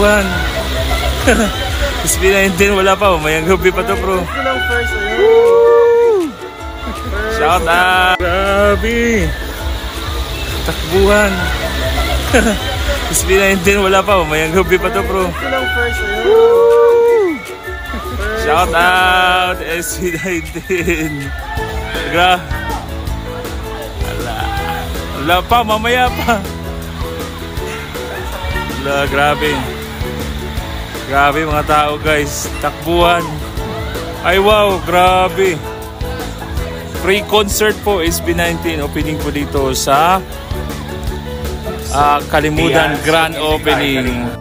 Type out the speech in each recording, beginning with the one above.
Takbuhan. SB19 wala pa, mayang gabi pa to bro. Shout out. Grabe. Takbuhan. SB19 wala pa, mayang gabi pa to bro. Shout out SB19. Wala pa, mamaya pa. Wala, grabe. Grabe mga tao guys. Takbuhan. Ay wow, grabe. Free concert po SB19. Opening po dito sa Kalimutan Grand Opening.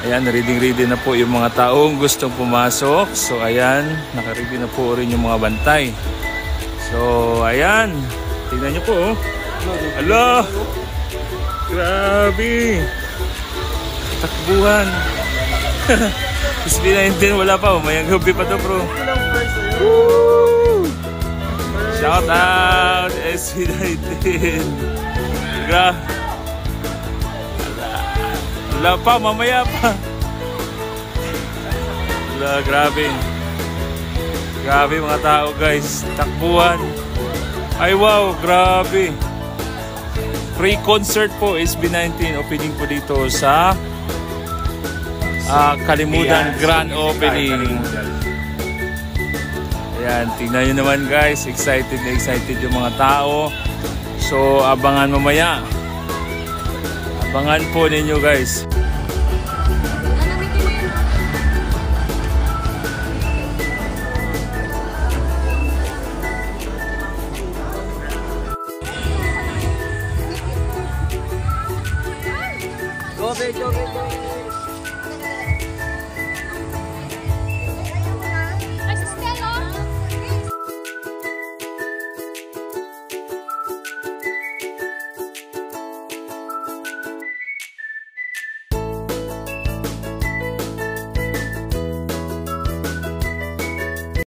Ayan, ready na po yung mga taong gustong pumasok. So ayan, naka-ready na po rin yung mga bantay. So ayan, tingnan nyo po oh. Alo! Grabe! Takbuhan! SB19 wala pa, mayang gabi pa to bro. Shout out SB19. Wala pa, mamaya pa. Wala, grabe. Grabe mga tao guys. Takbuhan. Ay wow, grabe. Free concert po SB19. Opening po dito sa Kalimutan Grand Opening. Ayan, tingnan nyo naman guys. Excited na excited yung mga tao. So abangan mamaya. Abangan po ninyo guys.